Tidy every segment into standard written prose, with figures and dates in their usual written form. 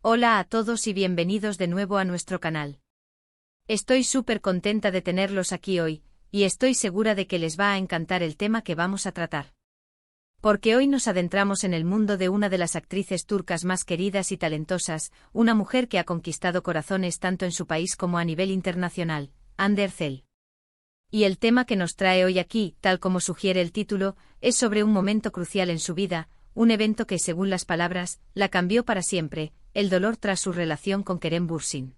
Hola a todos y bienvenidos de nuevo a nuestro canal. Estoy súper contenta de tenerlos aquí hoy, y estoy segura de que les va a encantar el tema que vamos a tratar. Porque hoy nos adentramos en el mundo de una de las actrices turcas más queridas y talentosas, una mujer que ha conquistado corazones tanto en su país como a nivel internacional, Hande Erçel. Y el tema que nos trae hoy aquí, tal como sugiere el título, es sobre un momento crucial en su vida, un evento que, según las palabras, la cambió para siempre, el dolor tras su relación con Kerem Bürsin.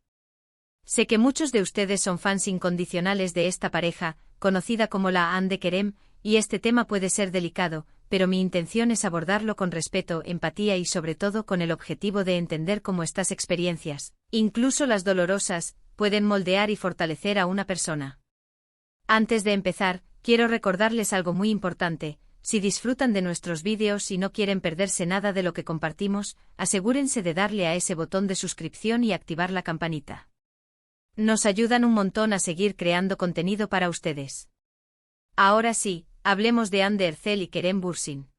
Sé que muchos de ustedes son fans incondicionales de esta pareja, conocida como la Hande Kerem, y este tema puede ser delicado, pero mi intención es abordarlo con respeto, empatía y sobre todo con el objetivo de entender cómo estas experiencias, incluso las dolorosas, pueden moldear y fortalecer a una persona. Antes de empezar, quiero recordarles algo muy importante. Si disfrutan de nuestros vídeos y no quieren perderse nada de lo que compartimos, asegúrense de darle a ese botón de suscripción y activar la campanita. Nos ayudan un montón a seguir creando contenido para ustedes. Ahora sí, hablemos de Hande Erçel y Kerem Bürsin.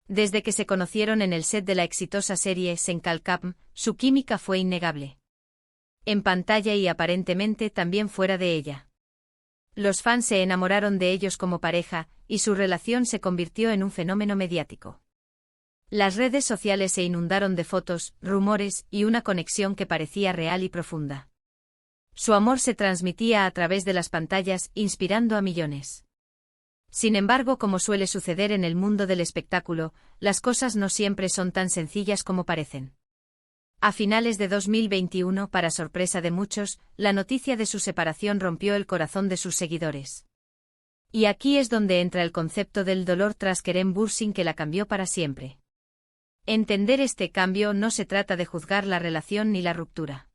Desde que se conocieron en el set de la exitosa serie Sen Kalkam, su química fue innegable. En pantalla y aparentemente también fuera de ella. Los fans se enamoraron de ellos como pareja, y su relación se convirtió en un fenómeno mediático. Las redes sociales se inundaron de fotos, rumores y una conexión que parecía real y profunda. Su amor se transmitía a través de las pantallas, inspirando a millones. Sin embargo, como suele suceder en el mundo del espectáculo, las cosas no siempre son tan sencillas como parecen. A finales de 2021, para sorpresa de muchos, la noticia de su separación rompió el corazón de sus seguidores. Y aquí es donde entra el concepto del dolor tras Kerem Bürsin que la cambió para siempre. Entender este cambio no se trata de juzgar la relación ni la ruptura.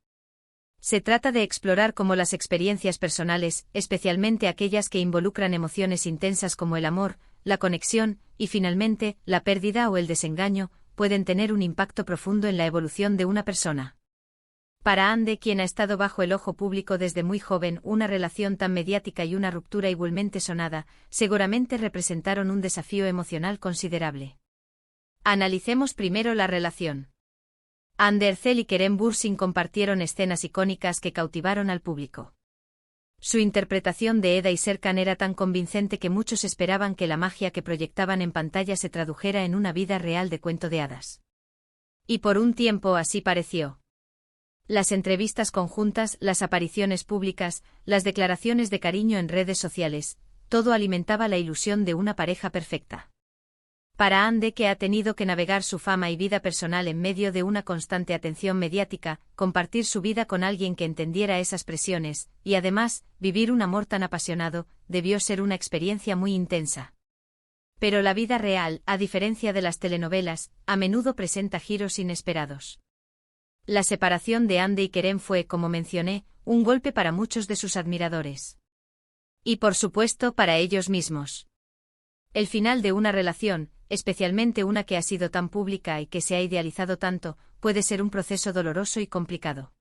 Se trata de explorar cómo las experiencias personales, especialmente aquellas que involucran emociones intensas como el amor, la conexión, y finalmente, la pérdida o el desengaño, pueden tener un impacto profundo en la evolución de una persona. Para Hande, quien ha estado bajo el ojo público desde muy joven, una relación tan mediática y una ruptura igualmente sonada, seguramente representaron un desafío emocional considerable. Analicemos primero la relación. Hande Erçel y Kerem Bürsin compartieron escenas icónicas que cautivaron al público. Su interpretación de Eda y Serkan era tan convincente que muchos esperaban que la magia que proyectaban en pantalla se tradujera en una vida real de cuento de hadas. Y por un tiempo así pareció. Las entrevistas conjuntas, las apariciones públicas, las declaraciones de cariño en redes sociales, todo alimentaba la ilusión de una pareja perfecta. Para Hande, que ha tenido que navegar su fama y vida personal en medio de una constante atención mediática, compartir su vida con alguien que entendiera esas presiones, y además, vivir un amor tan apasionado, debió ser una experiencia muy intensa. Pero la vida real, a diferencia de las telenovelas, a menudo presenta giros inesperados. La separación de Hande y Kerem fue, como mencioné, un golpe para muchos de sus admiradores. Y por supuesto para ellos mismos. El final de una relación, especialmente una que ha sido tan pública y que se ha idealizado tanto, puede ser un proceso doloroso y complicado.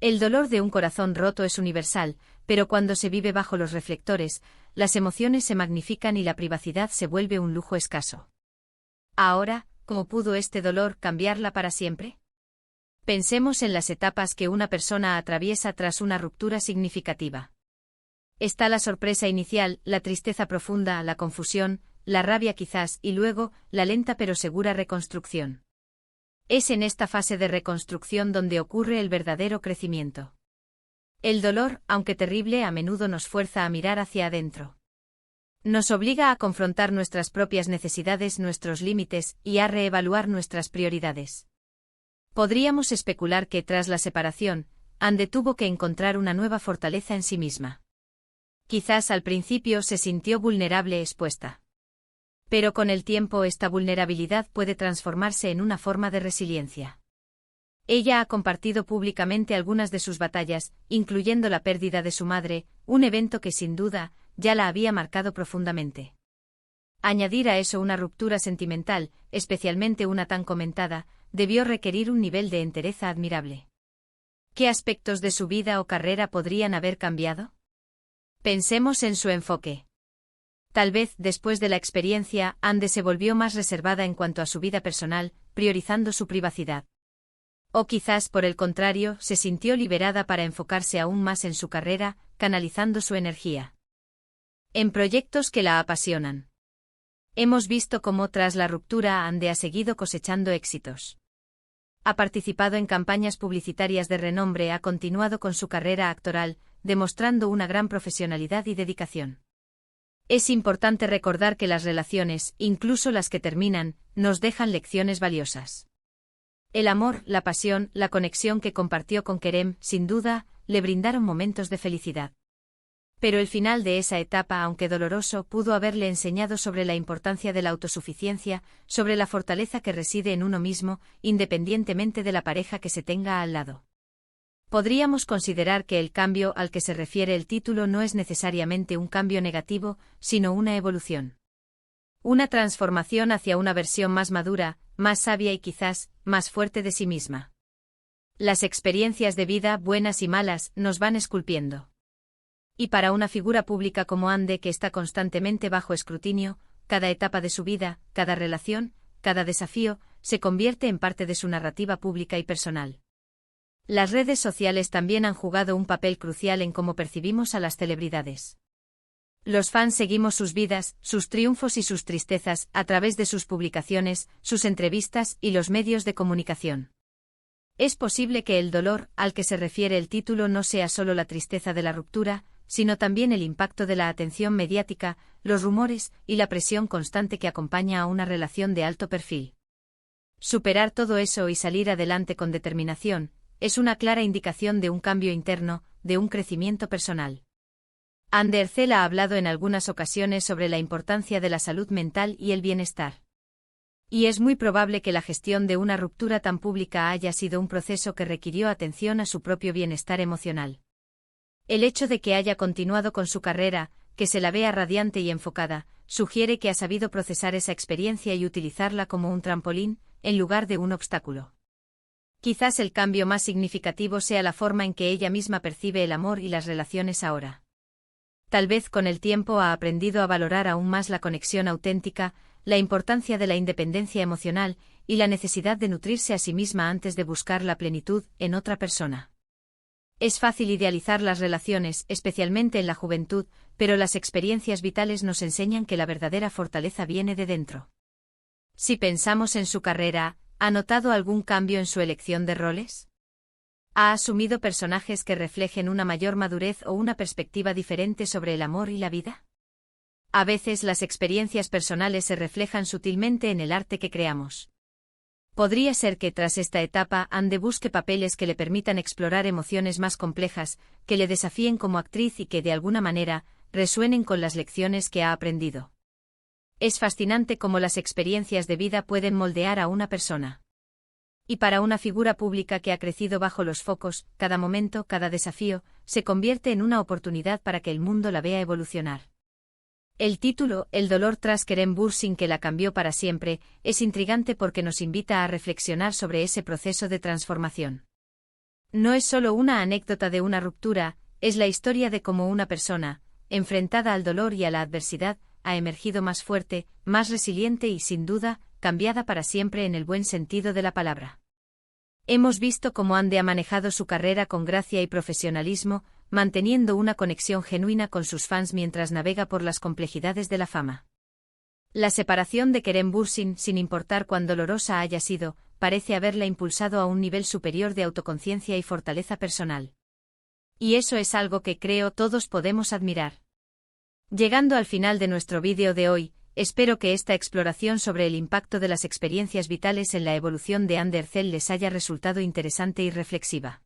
El dolor de un corazón roto es universal, pero cuando se vive bajo los reflectores, las emociones se magnifican y la privacidad se vuelve un lujo escaso. Ahora, ¿cómo pudo este dolor cambiarla para siempre? Pensemos en las etapas que una persona atraviesa tras una ruptura significativa. Está la sorpresa inicial, la tristeza profunda, la confusión, la rabia quizás y luego, la lenta pero segura reconstrucción. Es en esta fase de reconstrucción donde ocurre el verdadero crecimiento. El dolor, aunque terrible, a menudo nos fuerza a mirar hacia adentro. Nos obliga a confrontar nuestras propias necesidades, nuestros límites, y a reevaluar nuestras prioridades. Podríamos especular que tras la separación, Hande tuvo que encontrar una nueva fortaleza en sí misma. Quizás al principio se sintió vulnerable, expuesta. Pero con el tiempo esta vulnerabilidad puede transformarse en una forma de resiliencia. Ella ha compartido públicamente algunas de sus batallas, incluyendo la pérdida de su madre, un evento que sin duda, ya la había marcado profundamente. Añadir a eso una ruptura sentimental, especialmente una tan comentada, debió requerir un nivel de entereza admirable. ¿Qué aspectos de su vida o carrera podrían haber cambiado? Pensemos en su enfoque. Tal vez, después de la experiencia, Hande se volvió más reservada en cuanto a su vida personal, priorizando su privacidad. O quizás, por el contrario, se sintió liberada para enfocarse aún más en su carrera, canalizando su energía en proyectos que la apasionan. Hemos visto cómo tras la ruptura Ande ha seguido cosechando éxitos. Ha participado en campañas publicitarias de renombre, ha continuado con su carrera actoral, demostrando una gran profesionalidad y dedicación. Es importante recordar que las relaciones, incluso las que terminan, nos dejan lecciones valiosas. El amor, la pasión, la conexión que compartió con Kerem, sin duda, le brindaron momentos de felicidad. Pero el final de esa etapa, aunque doloroso, pudo haberle enseñado sobre la importancia de la autosuficiencia, sobre la fortaleza que reside en uno mismo, independientemente de la pareja que se tenga al lado. Podríamos considerar que el cambio al que se refiere el título no es necesariamente un cambio negativo, sino una evolución. Una transformación hacia una versión más madura, más sabia y quizás, más fuerte de sí misma. Las experiencias de vida, buenas y malas, nos van esculpiendo. Y para una figura pública como Ande, que está constantemente bajo escrutinio, cada etapa de su vida, cada relación, cada desafío, se convierte en parte de su narrativa pública y personal. Las redes sociales también han jugado un papel crucial en cómo percibimos a las celebridades. Los fans seguimos sus vidas, sus triunfos y sus tristezas, a través de sus publicaciones, sus entrevistas y los medios de comunicación. Es posible que el dolor, al que se refiere el título, no sea solo la tristeza de la ruptura, sino también el impacto de la atención mediática, los rumores y la presión constante que acompaña a una relación de alto perfil. Superar todo eso y salir adelante con determinación, es una clara indicación de un cambio interno, de un crecimiento personal. Ande Ercel ha hablado en algunas ocasiones sobre la importancia de la salud mental y el bienestar. Y es muy probable que la gestión de una ruptura tan pública haya sido un proceso que requirió atención a su propio bienestar emocional. El hecho de que haya continuado con su carrera, que se la vea radiante y enfocada, sugiere que ha sabido procesar esa experiencia y utilizarla como un trampolín, en lugar de un obstáculo. Quizás el cambio más significativo sea la forma en que ella misma percibe el amor y las relaciones ahora. Tal vez con el tiempo ha aprendido a valorar aún más la conexión auténtica, la importancia de la independencia emocional y la necesidad de nutrirse a sí misma antes de buscar la plenitud en otra persona. Es fácil idealizar las relaciones, especialmente en la juventud, pero las experiencias vitales nos enseñan que la verdadera fortaleza viene de dentro. Si pensamos en su carrera, ¿ha notado algún cambio en su elección de roles? ¿Ha asumido personajes que reflejen una mayor madurez o una perspectiva diferente sobre el amor y la vida? A veces las experiencias personales se reflejan sutilmente en el arte que creamos. Podría ser que tras esta etapa Ande busque papeles que le permitan explorar emociones más complejas, que le desafíen como actriz y que de alguna manera resuenen con las lecciones que ha aprendido. Es fascinante cómo las experiencias de vida pueden moldear a una persona. Y para una figura pública que ha crecido bajo los focos, cada momento, cada desafío, se convierte en una oportunidad para que el mundo la vea evolucionar. El título, El dolor tras Kerem Bürsin que la cambió para siempre, es intrigante porque nos invita a reflexionar sobre ese proceso de transformación. No es solo una anécdota de una ruptura, es la historia de cómo una persona, enfrentada al dolor y a la adversidad, ha emergido más fuerte, más resiliente y, sin duda, cambiada para siempre en el buen sentido de la palabra. Hemos visto cómo Ande ha manejado su carrera con gracia y profesionalismo, manteniendo una conexión genuina con sus fans mientras navega por las complejidades de la fama. La separación de Kerem Bürsin, sin importar cuán dolorosa haya sido, parece haberla impulsado a un nivel superior de autoconciencia y fortaleza personal. Y eso es algo que creo todos podemos admirar. Llegando al final de nuestro vídeo de hoy, espero que esta exploración sobre el impacto de las experiencias vitales en la evolución de Ande Ercel les haya resultado interesante y reflexiva.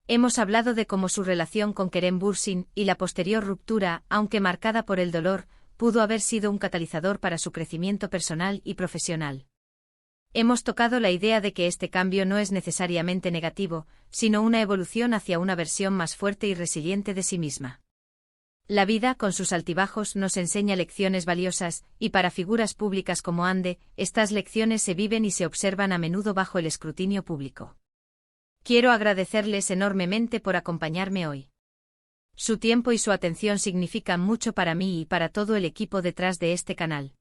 Hemos hablado de cómo su relación con Kerem Bürsin y la posterior ruptura, aunque marcada por el dolor, pudo haber sido un catalizador para su crecimiento personal y profesional. Hemos tocado la idea de que este cambio no es necesariamente negativo, sino una evolución hacia una versión más fuerte y resiliente de sí misma. La vida, con sus altibajos, nos enseña lecciones valiosas, y para figuras públicas como Ande, estas lecciones se viven y se observan a menudo bajo el escrutinio público. Quiero agradecerles enormemente por acompañarme hoy. Su tiempo y su atención significan mucho para mí y para todo el equipo detrás de este canal.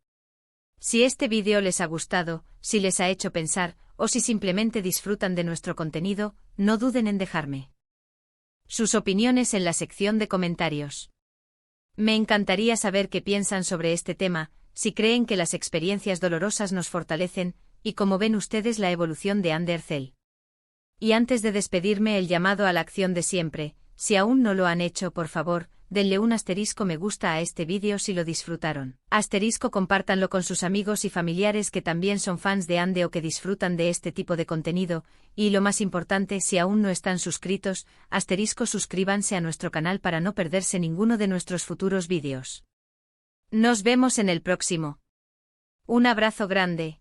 Si este vídeo les ha gustado, si les ha hecho pensar, o si simplemente disfrutan de nuestro contenido, no duden en dejarme sus opiniones en la sección de comentarios. Me encantaría saber qué piensan sobre este tema, si creen que las experiencias dolorosas nos fortalecen, y cómo ven ustedes la evolución de Undercell. Y antes de despedirme, el llamado a la acción de siempre: si aún no lo han hecho, por favor, denle un asterisco me gusta a este vídeo si lo disfrutaron. Asterisco compártanlo con sus amigos y familiares que también son fans de Ande o que disfrutan de este tipo de contenido, y lo más importante, si aún no están suscritos, asterisco suscríbanse a nuestro canal para no perderse ninguno de nuestros futuros vídeos. Nos vemos en el próximo. Un abrazo grande.